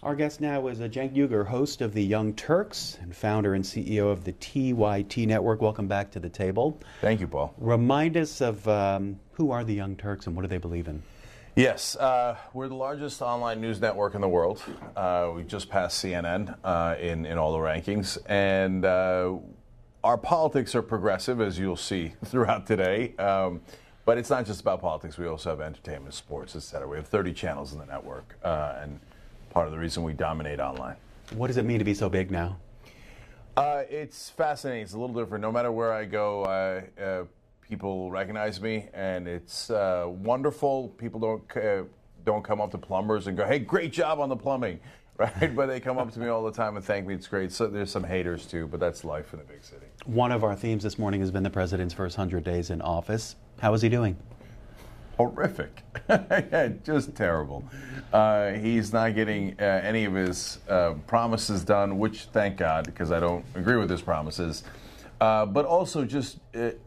Our guest now is Cenk Uygur, host of the Young Turks and founder and CEO of the TYT Network. Welcome back to the table. Thank you, Paul. Remind us of who are the Young Turks and what do they believe in? Yes, we're the largest online news network in the world. We just passed CNN in all the rankings. And our politics are progressive, as you'll see throughout today. But it's not just about politics. We also have entertainment, sports, etc. We have 30 channels in the network. And part of the reason we dominate online. What does it mean to be so big now? It's fascinating. It's a little different. No matter where I go, people recognize me, and it's wonderful. People don't come up to plumbers and go, "Hey, great job on the plumbing," right? But they come up to me all the time and thank me. It's great. So there's some haters too, but that's life in a big city. One of our themes this morning has been the president's first 100 days in office. How is he doing? Horrific. Just terrible. He's not getting any of his promises done, which, thank God, because I don't agree with his promises. But also just,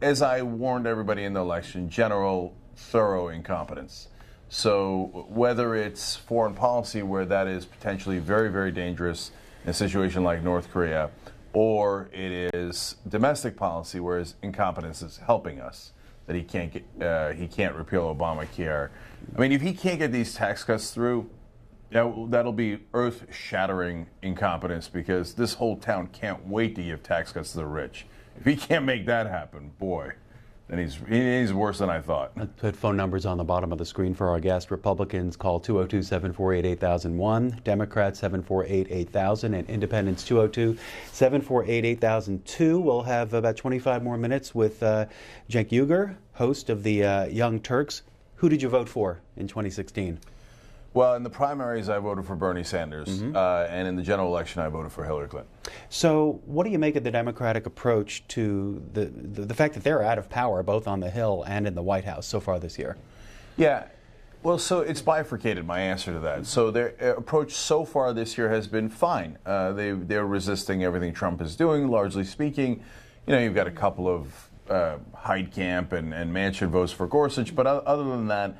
as I warned everybody in the election, general, thorough incompetence. So whether it's foreign policy, where that is potentially very, very dangerous in a situation like North Korea, or it is domestic policy, where his incompetence is helping us, that he can't repeal Obamacare. I mean, if he can't get these tax cuts through, that'll be earth-shattering incompetence, because this whole town can't wait to give tax cuts to the rich. If he can't make that happen, boy, then he's worse than I thought. Let's put phone numbers on the bottom of the screen for our guest. Republicans call 202-748-8001, Democrats 748-8000, and Independents 202-748-8002. We'll have about 25 more minutes with Cenk Uygur, host of the Young Turks. Who did you vote for in 2016? Well, in the primaries, I voted for Bernie Sanders, and in the general election, I voted for Hillary Clinton. So what do you make of the Democratic approach to the fact that they're out of power, both on the Hill and in the White House so far this year? Yeah, well, so it's bifurcated, my answer to that. So their approach so far this year has been fine. They're resisting everything Trump is doing, largely speaking. You know, you've got a couple of Heitkamp and Manchin votes for Gorsuch, but other than that,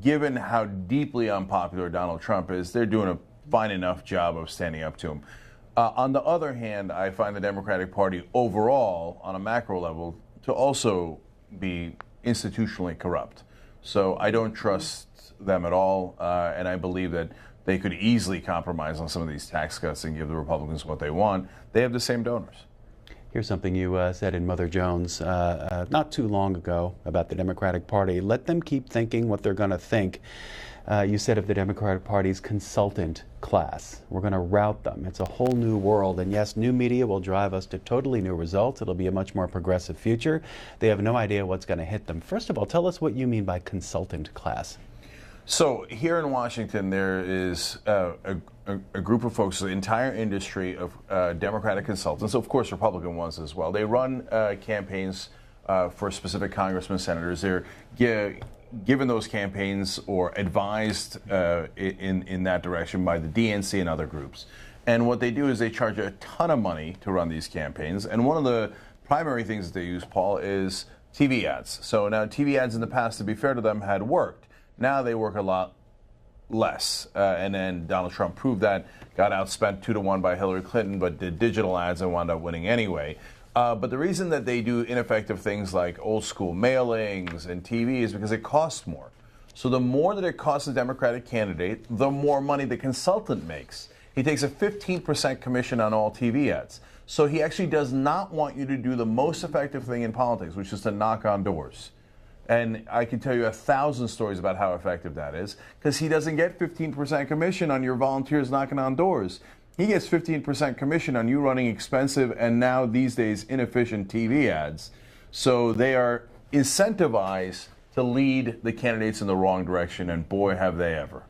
given how deeply unpopular Donald Trump is, they're doing a fine enough job of standing up to him. On the other hand, I find the Democratic Party overall, on a macro level, to also be institutionally corrupt. So I don't trust them at all, and I believe that they could easily compromise on some of these tax cuts and give the Republicans what they want. They have the same donors. Here's something you said in Mother Jones not too long ago about the Democratic Party. Let them keep thinking what they're going to think. You said of the Democratic Party's consultant class. We're going to rout them. It's a whole new world. And yes, new media will drive us to totally new results. It'll be a much more progressive future. They have no idea what's going to hit them. First of all, tell us what you mean by consultant class. So here in Washington, there is a group of folks, the entire industry of Democratic consultants, of course Republican ones as well. They run campaigns for specific congressmen, senators. They're given those campaigns or advised in that direction by the DNC and other groups. And what they do is they charge a ton of money to run these campaigns. And one of the primary things that they use, Paul, is TV ads. So now TV ads in the past, to be fair to them, had worked. Now they work a lot less. And then Donald Trump proved that, got outspent 2-1 by Hillary Clinton, but did digital ads and wound up winning anyway. But the reason that they do ineffective things like old school mailings and TV is because it costs more. So the more that it costs the Democratic candidate, the more money the consultant makes. He takes a 15% commission on all TV ads. So he actually does not want you to do the most effective thing in politics, which is to knock on doors. And I can tell you 1,000 stories about how effective that is, because he doesn't get 15% commission on your volunteers knocking on doors. He gets 15% commission on you running expensive and now these days inefficient TV ads. So they are incentivized to lead the candidates in the wrong direction, and boy, have they ever.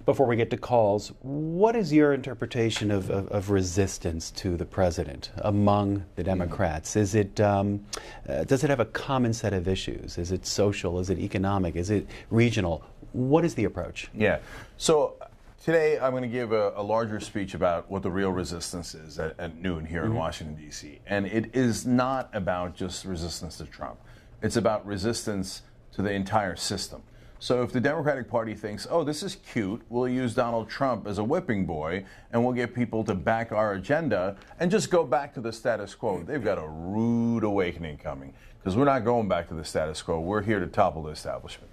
Before we get to calls, what is your interpretation of resistance to the president among the Democrats? Is it does it have a common set of issues? Is it social? Is it economic? Is it regional? What is the approach? Yeah. So today I'm going to give a larger speech about what the real resistance is at noon here in Washington, D.C. And it is not about just resistance to Trump. It's about resistance to the entire system. So if the Democratic Party thinks, oh, this is cute, we'll use Donald Trump as a whipping boy and we'll get people to back our agenda and just go back to the status quo, they've got a rude awakening coming, because we're not going back to the status quo. We're here to topple the establishment.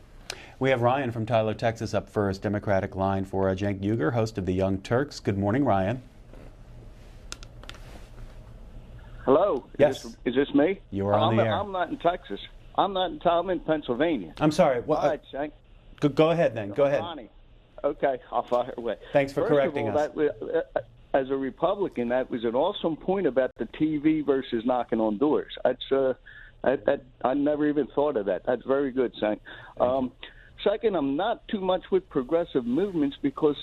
We have Ryan from Tyler, Texas up first, Democratic line for Cenk Uygur, host of the Young Turks. Good morning, Ryan. Hello. Yes. Is this me? You are on the air. I'm not in Texas. I'm in Pennsylvania. I'm sorry. Well, all right, Cenk. Go ahead then. Go ahead. Ronnie. Okay, I'll fire away. Thanks for correcting us. As a Republican, that was an awesome point about the TV versus knocking on doors. I never even thought of that. That's very good, Cenk. Second, I'm not too much with progressive movements because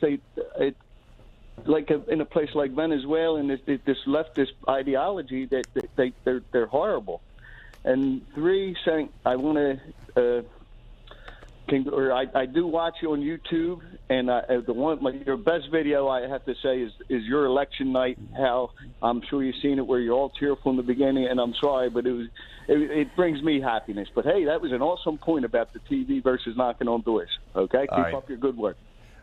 like in a place like Venezuela and this leftist ideology, that they're horrible. And three, Cenk, I want to. I do watch you on YouTube, and your best video I have to say is your election night. How I'm sure you've seen it, where you're all tearful in the beginning, and I'm sorry, but it brings me happiness. But hey, that was an awesome point about the TV versus knocking on doors. Okay, keep up your good work.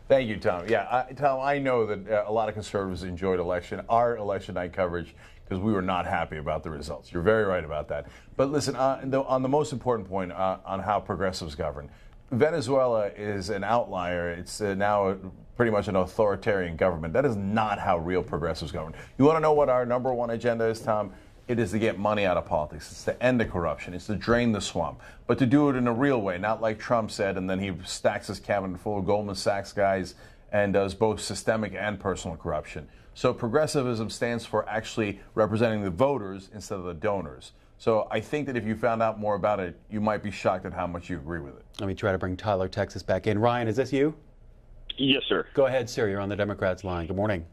Thank you, Tom. Yeah, Tom, I know that a lot of conservatives enjoyed our election night coverage, because we were not happy about the results. You're very right about that. But listen, on the most important point on how progressives govern, Venezuela is an outlier. It's now pretty much an authoritarian government. That is not how real progressives govern. You want to know what our number one agenda is, Tom? It is to get money out of politics. It's to end the corruption. It's to drain the swamp. But to do it in a real way, not like Trump said, and then he stacks his cabinet full of Goldman Sachs guys and does both systemic and personal corruption. So progressivism stands for actually representing the voters instead of the donors. So I think that if you found out more about it, you might be shocked at how much you agree with it. Let me try to bring Tyler, Texas back in. Ryan, is this you? Yes, sir. Go ahead, sir. You're on the Democrats line. Good morning.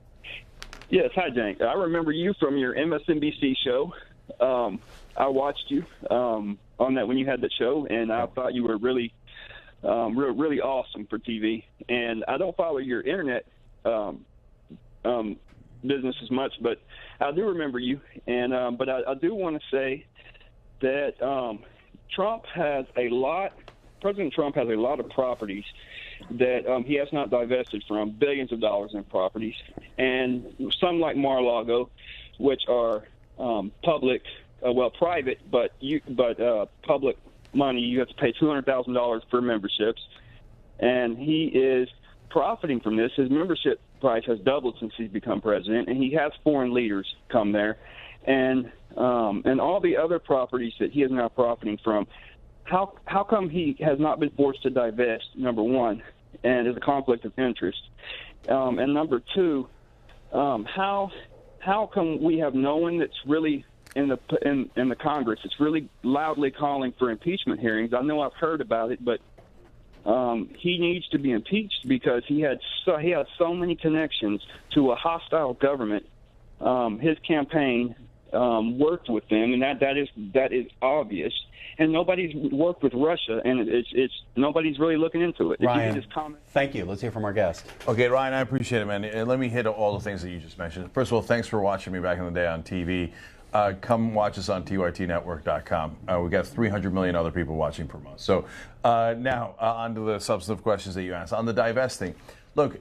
Yes, hi, Cenk. I remember you from your MSNBC show. I watched you on that when you had that show, and I thought you were really awesome for TV. And I don't follow your internet business as much, but I do remember you. And but I do want to say that President Trump has a lot of properties that he has not divested from, billions of dollars in properties, and some like Mar-a-Lago, which are private, but public money. You have to pay $200,000 for memberships, and he is profiting from this. His membership price has doubled since he's become president, and he has foreign leaders come there, and all the other properties that he is now profiting from. How come he has not been forced to divest? Number one, and is a conflict of interest, and number two, how come we have no one that's really in the Congress that's really loudly calling for impeachment hearings? I know I've heard about it, but he needs to be impeached because he has so many connections to a hostile government. His campaign worked with them, and that is obvious. And nobody's worked with Russia, and it's nobody's really looking into it. Ryan, thank you. Let's hear from our guest. Okay, Ryan, I appreciate it, man. And let me hit all the things that you just mentioned. First of all, thanks for watching me back in the day on TV. Come watch us on tytnetwork.com. We've got 300 million other people watching per month. So now on to the substantive questions that you asked. On the divesting, look,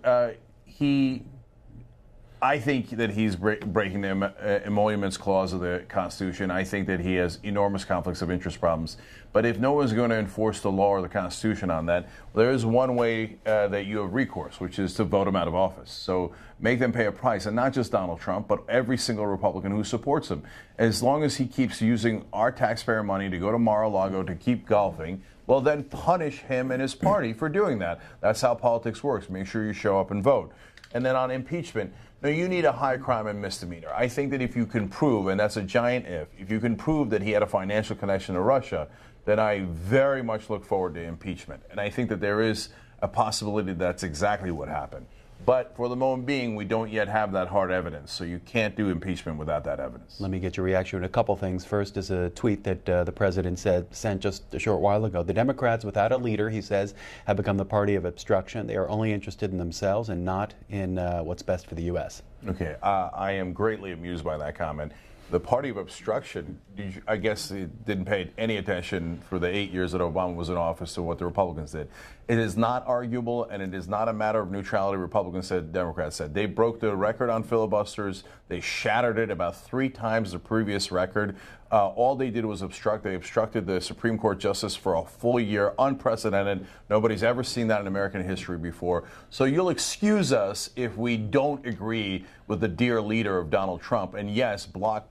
I think that he's breaking the emoluments clause of the Constitution. I think that he has enormous conflicts of interest problems. But if no one's going to enforce the law or the Constitution on that, there is one way that you have recourse, which is to vote him out of office. So make them pay a price, and not just Donald Trump, but every single Republican who supports him. As long as he keeps using our taxpayer money to go to Mar-a-Lago to keep golfing, well, then punish him and his party for doing that. That's how politics works. Make sure you show up and vote. And then on impeachment, now, you need a high crime and misdemeanor. I think that if you can prove, and that's a giant if you can prove that he had a financial connection to Russia, then I very much look forward to impeachment. And I think that there is a possibility that's exactly what happened. But for the moment being, we don't yet have that hard evidence, so you can't do impeachment without that evidence. Let me get your reaction to a couple things. First is a tweet that the president sent just a short while ago. The Democrats, without a leader, he says, have become the party of obstruction. They are only interested in themselves and not in what's best for the U.S. Okay, I am greatly amused by that comment. The party of obstruction, I guess it didn't pay any attention for the 8 years that Obama was in office to what the Republicans did. It is not arguable, and it is not a matter of neutrality, Republicans said, Democrats said. They broke the record on filibusters. They shattered it about 3 times the previous record. All they did was obstruct. They obstructed the Supreme Court justice for a full year, unprecedented. Nobody's ever seen that in American history before. So you'll excuse us if we don't agree with the dear leader of Donald Trump, and yes, block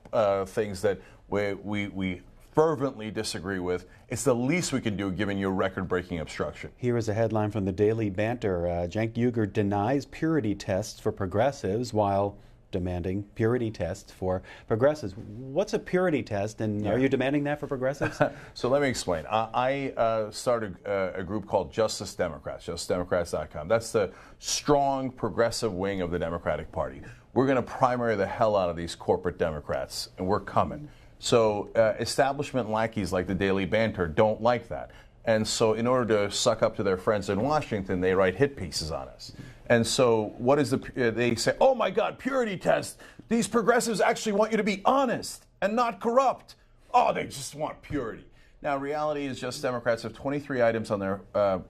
things that we fervently disagree with. It's the least we can do given your record-breaking obstruction. Here is a headline from the Daily Banter. Cenk Uygur denies purity tests for progressives while demanding purity tests for progressives. What's a purity test, and are you demanding that for progressives? So let me explain. I started a group called Justice Democrats, justdemocrats.com. That's the strong progressive wing of the Democratic Party. We're going to primary the hell out of these corporate Democrats, and we're coming. So establishment lackeys like the Daily Banter don't like that. And so in order to suck up to their friends in Washington, they write hit pieces on us. And so what is they say, oh my God, purity test. These progressives actually want you to be honest and not corrupt. Oh, they just want purity. Now, reality is Just Democrats have 23 items on their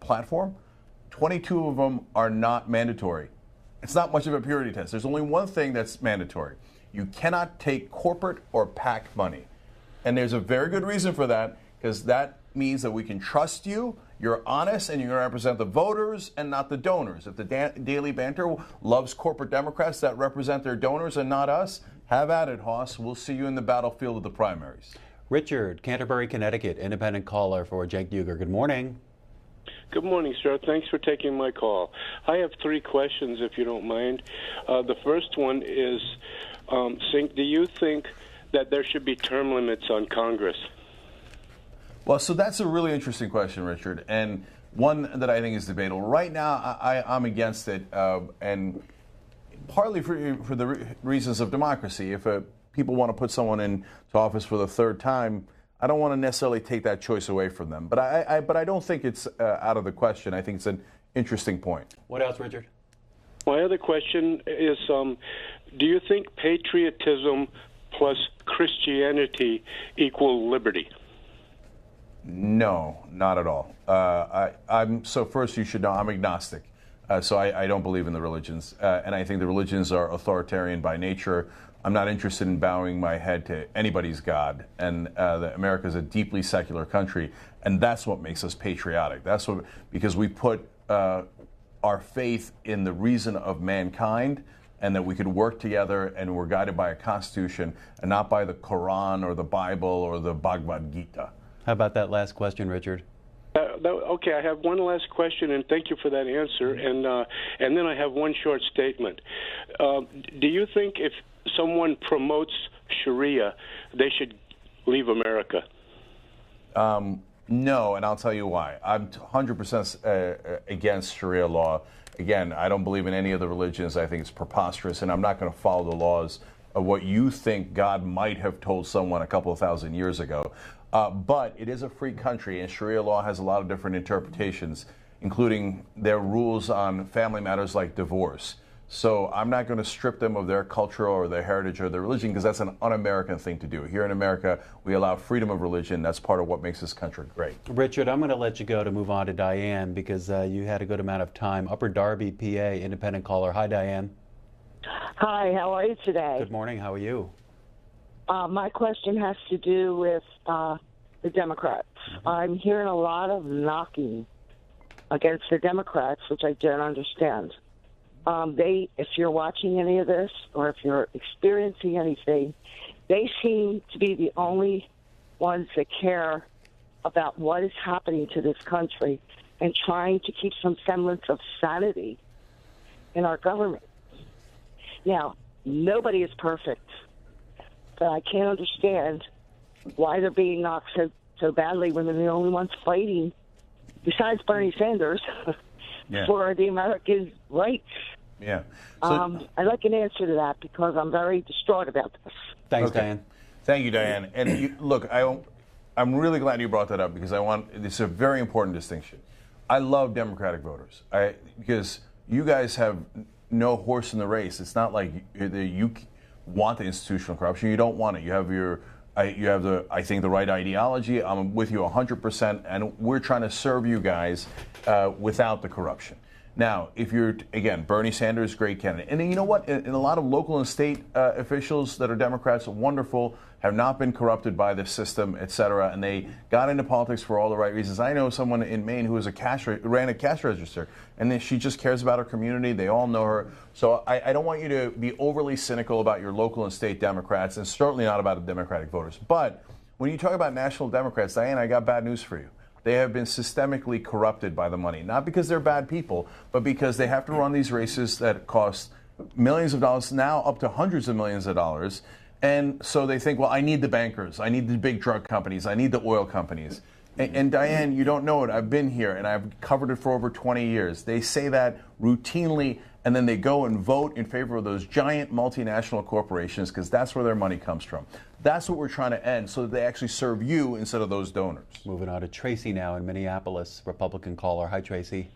platform. 22 of them are not mandatory. It's not much of a purity test. There's only one thing that's mandatory. You cannot take corporate or PAC money. And there's a very good reason for that, because that means that we can trust you, you're honest, and you're going to represent the voters and not the donors. If the Daily Banter loves corporate Democrats that represent their donors and not us, have at it, Hoss. We'll see you in the battlefield of the primaries. Richard, Canterbury, Connecticut, independent caller for Cenk Uygur. Good morning. Good morning, sir. Thanks for taking my call. I have 3 questions, if you don't mind. The first one is, Cenk, do you think that there should be term limits on Congress? Well, so that's a really interesting question, Richard, and one that I think is debatable. Right now, I'm against it, and partly for the reasons of democracy. If people want to put someone into office for the 3rd time, I don't want to necessarily take that choice away from them. But I don't think it's out of the question. I think it's an interesting point. What else, Richard? My other question is, do you think patriotism plus Christianity equal liberty? No, not at all. So first, you should know I'm agnostic. So I don't believe in the religions. And I think the religions are authoritarian by nature. I'm not interested in bowing my head to anybody's God. And America is a deeply secular country. And that's what makes us patriotic. Because we put our faith in the reason of mankind, and that we could work together, and we're guided by a constitution and not by the Quran or the Bible or the Bhagavad Gita. How about that last question, Richard? Okay, I have one last question, and thank you for that answer. And then I have one short statement. Do you think if someone promotes Sharia, they should leave America? No, and I'll tell you why. I'm 100% against Sharia law. Again, I don't believe in any of the religions. I think it's preposterous, and I'm not going to follow the laws of what you think God might have told someone a couple of thousand years ago. But it is a free country, and Sharia law has a lot of different interpretations, including their rules on family matters like divorce. So I'm not going to strip them of their culture or their heritage or their religion, because that's an un-American thing to do. Here in America, we allow freedom of religion. That's part of what makes this country great. Richard, I'm going to let you go to move on to Diane, because you had a good amount of time. Upper Darby, PA, independent caller. Hi, Diane. Hi, how are you today? Good morning. How are you? My question has to do with the Democrats. I'm hearing a lot of knocking against the Democrats, which I don't understand. If you're watching any of this or if you're experiencing anything, they seem to be the only ones that care about what is happening to this country and trying to keep some semblance of sanity in our government. Now, nobody is perfect, but I can't understand why they're being knocked so badly when they're the only ones fighting, besides Bernie Sanders, for the American rights. Yeah. So, I'd like an answer to that, because I'm very distraught about this. Thanks, Diane. Thank you, Diane. And look, I'm really glad you brought that up, because this is a very important distinction. I love Democratic voters because you guys have no horse in the race. It's not like want the institutional corruption. You don't want it. You have I think, the right ideology. I'm with you 100%, and we're trying to serve you guys without the corruption. Now, if you're, again, Bernie Sanders, great candidate. And then you know what? In a lot of local and state officials that are Democrats, wonderful, have not been corrupted by the system, et cetera, and they got into politics for all the right reasons. I know someone in Maine who ran a cash register, and then she just cares about her community. They all know her. So I don't want you to be overly cynical about your local and state Democrats, and certainly not about the Democratic voters. But when you talk about national Democrats, Diane, I got bad news for you. They have been systemically corrupted by the money, not because they're bad people, but because they have to run these races that cost millions of dollars, now up to hundreds of millions of dollars. And so they think, well, I need the bankers, I need the big drug companies, I need the oil companies. And Diane, you don't know it. I've been here and I've covered it for over 20 years. They say that routinely, and then they go and vote in favor of those giant multinational corporations because that's where their money comes from. That's what we're trying to end, so that they actually serve you instead of those donors. Moving on to Tracy now in Minneapolis, Republican caller. Hi, Tracy.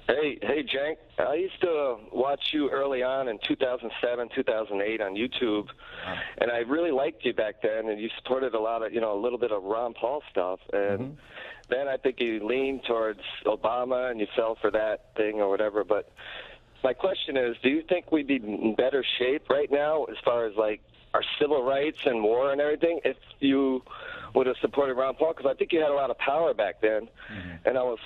Hey, Cenk. I used to watch you early on in 2007, 2008 on YouTube, and I really liked you back then, and you supported a lot of, a little bit of Ron Paul stuff. And then I think you leaned towards Obama, and you fell for that thing or whatever. But my question is, do you think we'd be in better shape right now as far as, like, our civil rights and war and everything if you would have supported Ron Paul? Because I think you had a lot of power back then, and I was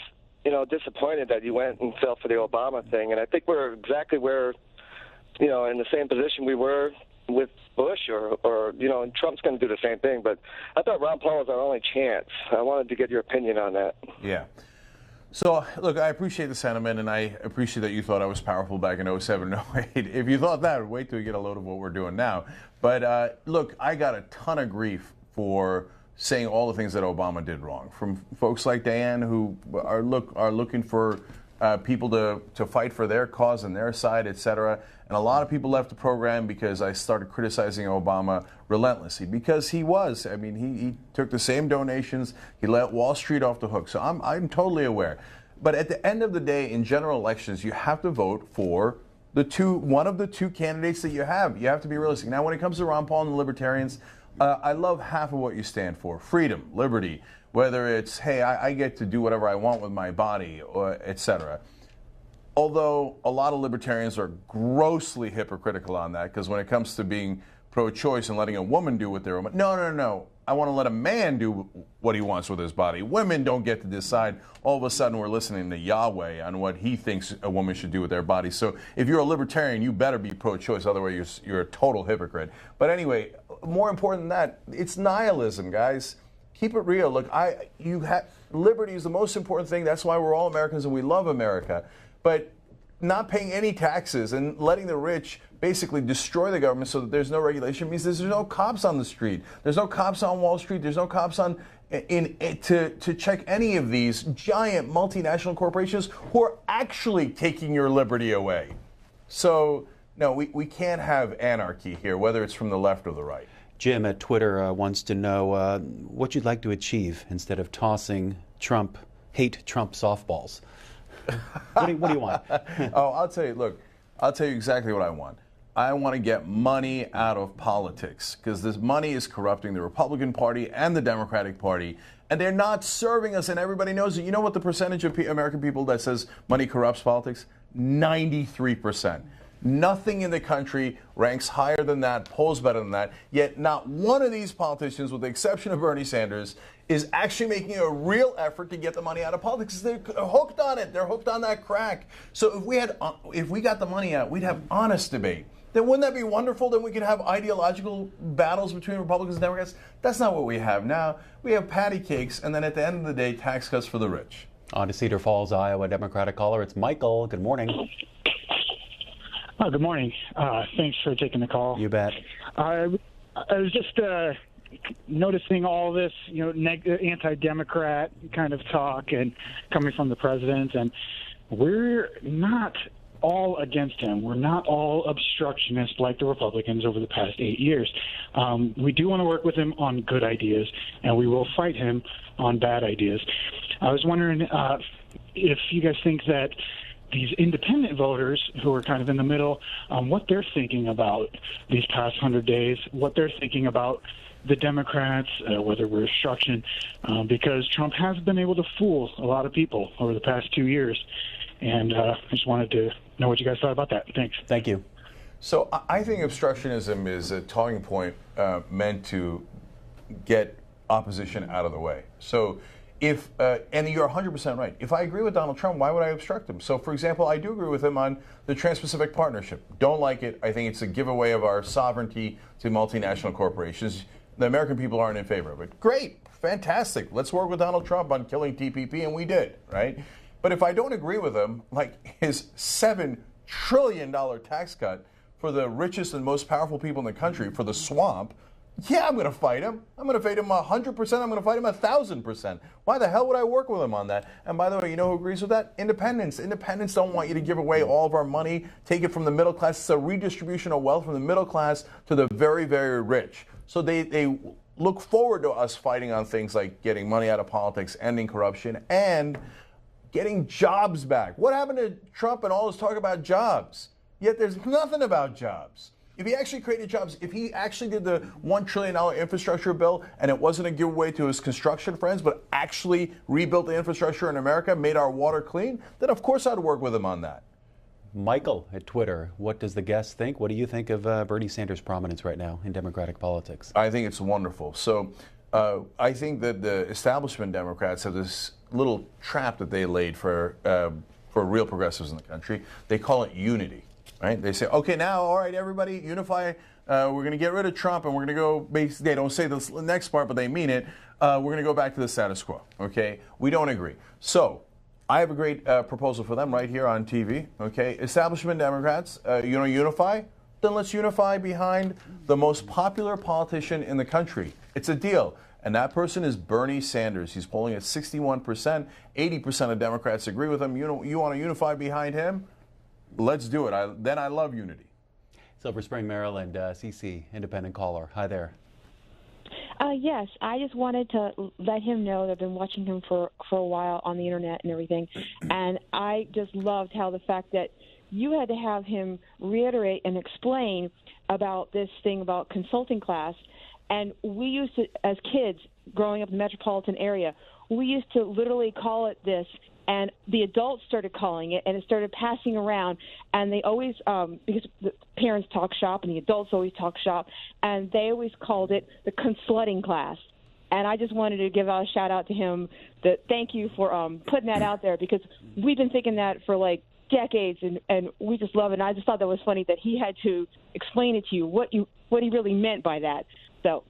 disappointed that you went and fell for the Obama thing. And I think we're exactly where, in the same position we were with Bush or and Trump's going to do the same thing. But I thought Ron Paul was our only chance. I wanted to get your opinion on that. Yeah. So, look, I appreciate the sentiment, and I appreciate that you thought I was powerful back in 07 and 08. If you thought that, wait till you get a load of what we're doing now. But, look, I got a ton of grief for saying all the things that Obama did wrong, from folks like Diane who are looking for people to fight for their cause and their side, et cetera. And a lot of people left the program because I started criticizing Obama relentlessly, because he took the same donations, he let Wall Street off the hook. So I'm totally aware. But at the end of the day, in general elections, you have to vote for one of the two candidates that you have. You have to be realistic. Now, when it comes to Ron Paul and the Libertarians, I love half of what you stand for: freedom, liberty, whether it's, hey, I get to do whatever I want with my body, or et cetera. Although a lot of libertarians are grossly hypocritical on that, because when it comes to being pro-choice and letting a woman do what they're, no, I want to let a man do what he wants with his body. Women don't get to decide. All of a sudden we're listening to Yahweh on what he thinks a woman should do with their body. So if you're a libertarian, you better be pro-choice, otherwise you're a total hypocrite. But anyway, more important than that, it's nihilism, guys. Keep it real. Look, liberty is the most important thing. That's why we're all Americans and we love America. But not paying any taxes and letting the rich basically destroy the government so that there's no regulation means there's no cops on the street. There's no cops on Wall Street. There's no cops to check any of these giant multinational corporations who are actually taking your liberty away. So, no, we can't have anarchy here, whether it's from the left or the right. Jim at Twitter wants to know what you'd like to achieve instead of tossing hate Trump softballs. What do you want? I'll tell you exactly what I want. I want to get money out of politics, because this money is corrupting the Republican Party and the Democratic Party, and they're not serving us, and everybody knows it. You know what the percentage of American people that says money corrupts politics? 93%. Nothing in the country ranks higher than that, polls better than that, yet not one of these politicians, with the exception of Bernie Sanders, is actually making a real effort to get the money out of politics. They're hooked on it. They're hooked on that crack. So if we got the money out, we'd have honest debate. Then wouldn't that be wonderful? Then we could have ideological battles between Republicans and Democrats. That's not what we have now. We have patty cakes, and then at the end of the day, tax cuts for the rich. On to Cedar Falls, Iowa, Democratic caller. It's Michael. Good morning. Oh, good morning. Thanks for taking the call. You bet. I was just noticing all this, anti-Democrat kind of talk and coming from the president, and we're not all against him. We're not all obstructionists like the Republicans over the past 8 years. We do want to work with him on good ideas, and we will fight him on bad ideas. I was wondering if you guys think that these independent voters who are kind of in the middle, what they're thinking about these past 100 days, what they're thinking about the Democrats, whether we're obstruction, because Trump has been able to fool a lot of people over the past 2 years. And I just wanted to know what you guys thought about that. Thanks. Thank you. So I think obstructionism is a talking point meant to get opposition out of the way. So if, and you're 100% right, if I agree with Donald Trump, why would I obstruct him? So, for example, I do agree with him on the Trans-Pacific Partnership. Don't like it. I think it's a giveaway of our sovereignty to multinational corporations. The American people aren't in favor of it. Great. Fantastic. Let's work with Donald Trump on killing TPP, and we did, right? But if I don't agree with him, like his $7 trillion tax cut for the richest and most powerful people in the country, for the swamp, yeah, I'm going to fight him. I'm going to fight him 100%. I'm going to fight him 1,000%. Why the hell would I work with him on that? And by the way, you know who agrees with that? Independents. Independents don't want you to give away all of our money, take it from the middle class. It's a redistribution of wealth from the middle class to the very, very rich. So they look forward to us fighting on things like getting money out of politics, ending corruption, and getting jobs back. What happened to Trump and all this talk about jobs? Yet there's nothing about jobs. If he actually created jobs, if he actually did the $1 trillion infrastructure bill and it wasn't a giveaway to his construction friends, but actually rebuilt the infrastructure in America, made our water clean, then of course I'd work with him on that. Michael at Twitter, what does the guest think? What do you think of Bernie Sanders' prominence right now in Democratic politics? I think it's wonderful. So I think that the establishment Democrats have this little trap that they laid for real progressives in the country. They call it unity. Right? They say, okay, now, all right, everybody, unify. We're going to get rid of Trump, and we're going to go. They don't say the next part, but they mean it. We're going to go back to the status quo. Okay, we don't agree. So I have a great proposal for them right here on TV. Okay, establishment Democrats, unify. Then let's unify behind the most popular politician in the country. It's a deal. And that person is Bernie Sanders. He's polling at 61%. 80% of Democrats agree with him. You want to unify behind him? Let's do it. Then I love unity. Silver Spring, Maryland, CC, independent caller. Hi there. Yes, I just wanted to let him know that I've been watching him for a while on the internet and everything, and I just loved how the fact that you had to have him reiterate and explain about this thing about consulting class, and we used to, as kids growing up in the metropolitan area, we used to literally call it this. And the adults started calling it, and it started passing around. And they always, because the parents talk shop and the adults always talk shop, and they always called it the consulting class. And I just wanted to give a shout out to him. Thank you for putting that out there, because we've been thinking that for like decades, and we just love it. And I just thought that was funny that he had to explain it to you what he really meant by that. So,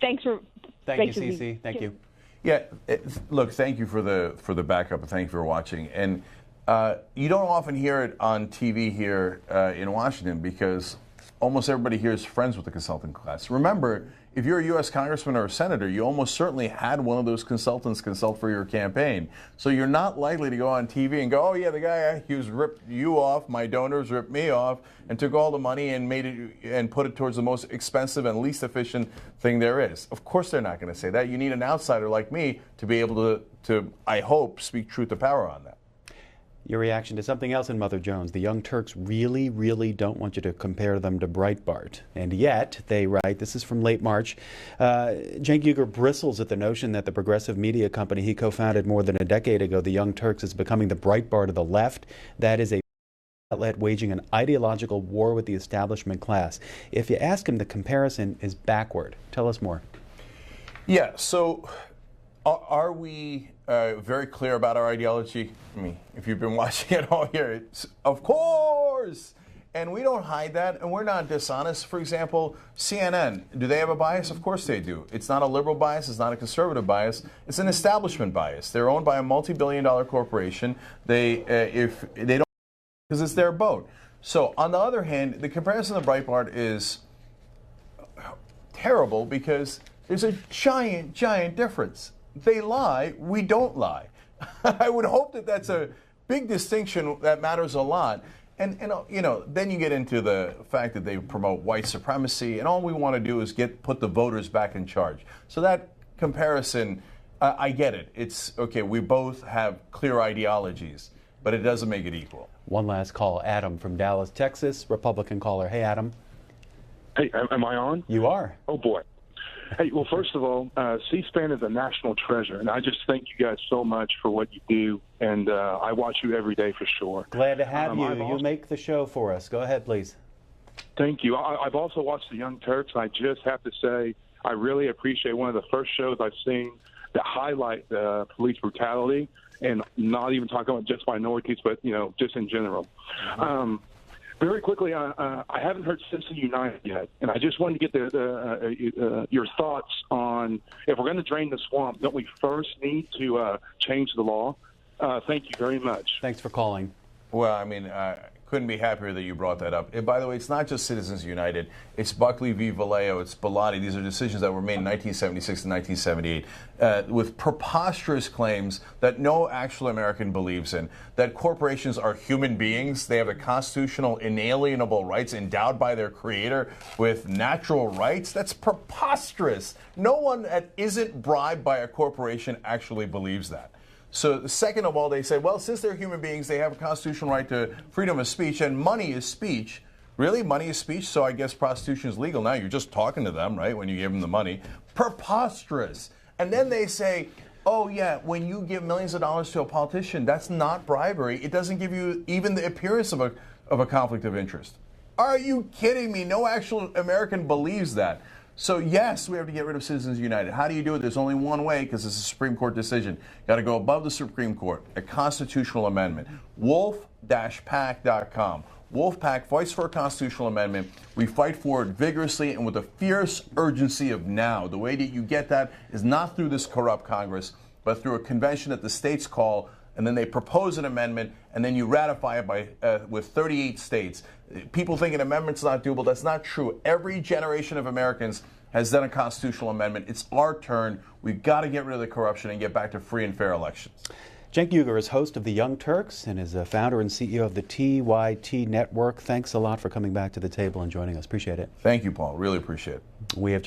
thanks for. Thank you, CC. Thank you. Yeah, look, thank you for the backup, and thank you for watching. And you don't often hear it on TV here in Washington, because almost everybody here is friends with the consulting class. Remember, if you're a U.S. congressman or a senator, you almost certainly had one of those consultants consult for your campaign. So you're not likely to go on TV and go, oh, yeah, the guy who's ripped you off, my donors ripped me off, and took all the money and made it and put it towards the most expensive and least efficient thing there is. Of course they're not going to say that. You need an outsider like me to be able to, I hope, speak truth to power on that. Your reaction to something else in Mother Jones. The Young Turks really, really don't want you to compare them to Breitbart. And yet, they write, this is from late March, Cenk Uygur bristles at the notion that the progressive media company he co-founded more than a decade ago, the Young Turks, is becoming the Breitbart of the left. That is a outlet waging an ideological war with the establishment class. If you ask him, the comparison is backward. Tell us more. Yeah, so are we very clear about our ideology? I mean, if you've been watching it all year, it's, of course! And we don't hide that, and we're not dishonest. For example, CNN, do they have a bias? Of course they do. It's not a liberal bias, it's not a conservative bias, it's an establishment bias. They're owned by a multi-billion-dollar corporation. If they don't, because it's their boat. So, on the other hand, the comparison to Breitbart is terrible, because there's a giant, giant difference. They lie, we don't lie. I would hope that that's a big distinction that matters a lot. And then you get into the fact that they promote white supremacy, and all we want to do is put the voters back in charge. So that comparison, I get it. It's okay. We both have clear ideologies, but it doesn't make it equal. One last call. Adam from Dallas, Texas, Republican caller. Hey, Adam. Hey, am I on? You are. Oh, boy. Hey, well, first of all, C-SPAN is a national treasure, and I just thank you guys so much for what you do, and I watch you every day for sure. Glad to have you. You make the show for us. Go ahead, please. Thank you. I've also watched the Young Turks. I just have to say I really appreciate one of the first shows I've seen that highlight police brutality, and not even talking about just minorities, but, just in general. Very quickly, I haven't heard Citizens United yet, and I just wanted to get your thoughts on, if we're going to drain the swamp, don't we first need to change the law? Thank you very much. Thanks for calling. Well, I mean, couldn't be happier that you brought that up. And by the way, it's not just Citizens United. It's Buckley v. Vallejo. It's Bellotti. These are decisions that were made in 1976 and 1978 with preposterous claims that no actual American believes in, that corporations are human beings. They have the constitutional inalienable rights endowed by their creator with natural rights. That's preposterous. No one that isn't bribed by a corporation actually believes that. So second of all, they say, well, since they're human beings, they have a constitutional right to freedom of speech, and money is speech. Really? Money is speech? So I guess prostitution is legal now. You're just talking to them, right, when you give them the money. Preposterous. And then they say, oh, yeah, when you give millions of dollars to a politician, that's not bribery. It doesn't give you even the appearance of a conflict of interest. Are you kidding me? No actual American believes that. So, yes, we have to get rid of Citizens United. How do you do it? There's only one way, because it's a Supreme Court decision. Got to go above the Supreme Court, a constitutional amendment. Wolf-pac.com. Wolfpack fights for a constitutional amendment. We fight for it vigorously and with a fierce urgency of now. The way that you get that is not through this corrupt Congress, but through a convention that the states call, and then they propose an amendment, and then you ratify it with 38 states. People think an amendment's not doable. That's not true. Every generation of Americans has done a constitutional amendment. It's our turn. We've got to get rid of the corruption and get back to free and fair elections. Cenk Uygur is host of the Young Turks and is a founder and CEO of the TYT Network. Thanks a lot for coming back to the table and joining us. Appreciate it. Thank you, Paul. Really appreciate it. We have